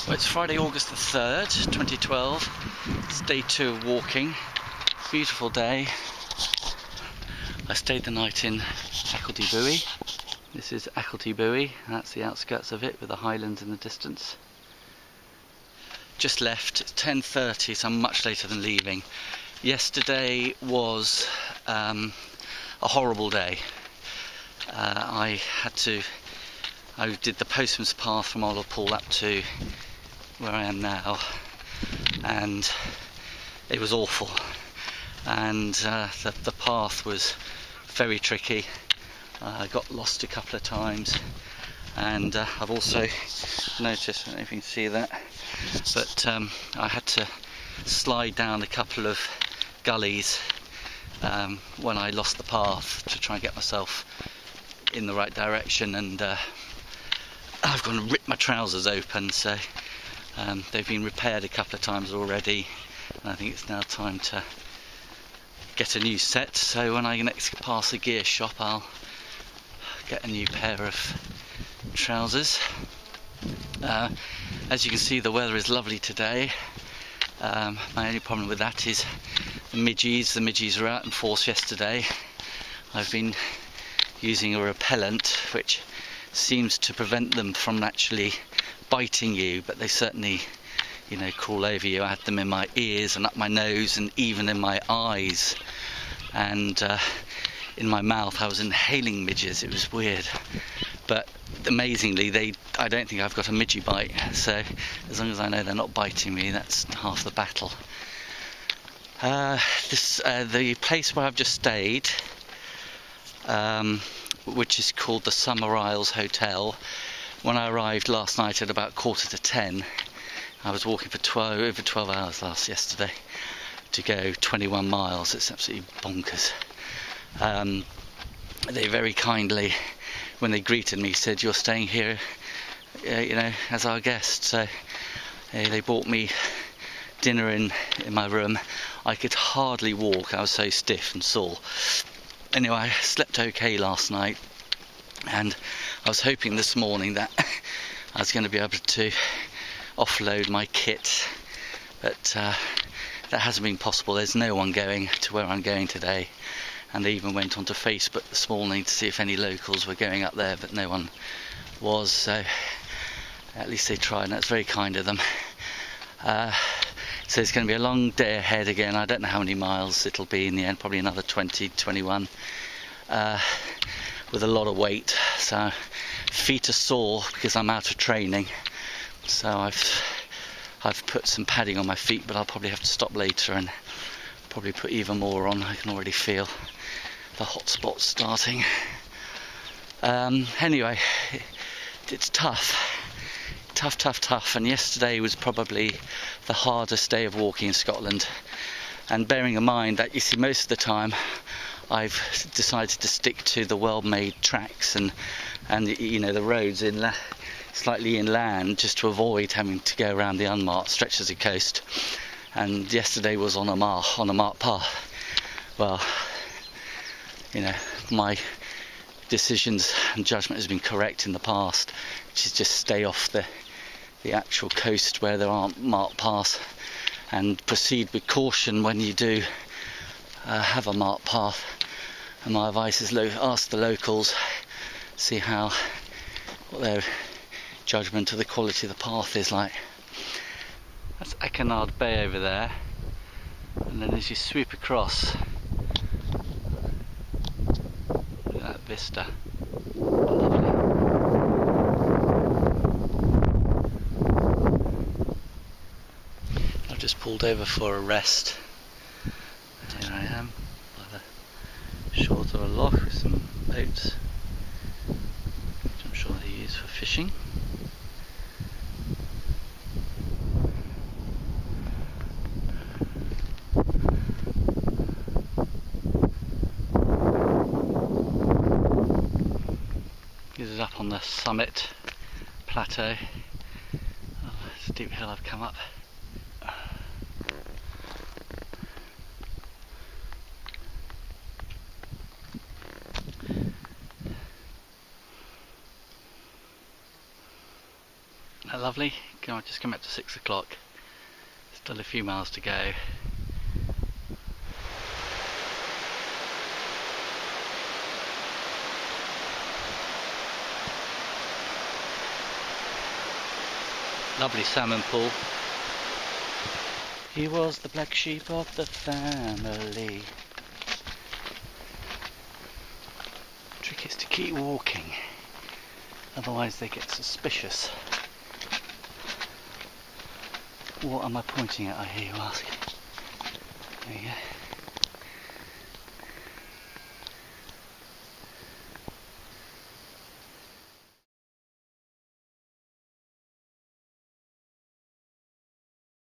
Well, it's Friday, August the 3rd, 2012. It's day 2 of walking. Beautiful day. I stayed the night in Achiltibuie. This is Achiltibuie, that's the outskirts of it with the highlands in the distance. Just left, it's 10:30, so I'm much later than leaving. Yesterday was a horrible day. I did the postman's path from Achiltibuie up to where I am now, and it was awful. And the path was very tricky. I got lost a couple of times, and I've also noticed, I don't know if you can see that, but I had to slide down a couple of gullies when I lost the path to try and get myself in the right direction, and I've gone and ripped my trousers open, so they've been repaired a couple of times already, and I think it's now time to get a new set. So when I next pass a gear shop, I'll get a new pair of trousers. As you can see, the weather is lovely today. My only problem with that is the midges. The midges were out in force yesterday. I've been using a repellent which seems to prevent them from actually biting you, but they certainly, you know, crawl over you. I had them in my ears and up my nose and even in my eyes, and in my mouth. I was inhaling midges. It was weird, but amazingly I don't think I've got a midgie bite, so as long as I know they're not biting me, that's half the battle. The place where I've just stayed, which is called the Summer Isles Hotel. When I arrived last night at about 9:45, I was walking for over 12 hours yesterday to go 21 miles. It's absolutely bonkers. They very kindly, when they greeted me, said, "You're staying here, you know, as our guest." So they brought me dinner in my room. I could hardly walk. I was so stiff and sore. Anyway, I slept okay last night, and I was hoping this morning that I was going to be able to offload my kit, but that hasn't been possible. There's no one going to where I'm going today, and they even went onto Facebook this morning to see if any locals were going up there, but no one was, so at least they tried, and that's very kind of them. So it's going to be a long day ahead again. I don't know how many miles it'll be in the end, probably another 20, 21, with a lot of weight. So feet are sore because I'm out of training, so I've put some padding on my feet, but I'll probably have to stop later and probably put even more on. I can already feel the hot spots starting. Anyway, it's tough, and yesterday was probably the hardest day of walking in Scotland. And bearing in mind that, you see, most of the time I've decided to stick to the well-made tracks and you know, the roads slightly inland, just to avoid having to go around the unmarked stretches of coast. And yesterday was on a marked path. Well, you know, my decisions and judgment has been correct in the past, which is just stay off the actual coast where there aren't marked paths, and proceed with caution when you do have a marked path. And my advice is ask the locals, see what their judgment of the quality of the path is like. That's Achiltibuie Bay over there, and then as you sweep across, look at that vista. Lovely. I've just pulled over for a rest. Here I am by the shores of a loch with some boats, which I'm sure they use for fishing. This is up on the summit plateau. Oh, steep hill I've come up. Lovely, I've just come up to 6 o'clock. Still a few miles to go. Lovely salmon pool. He was the black sheep of the family. The trick is to keep walking, otherwise they get suspicious. What am I pointing at, I hear you ask? There you go.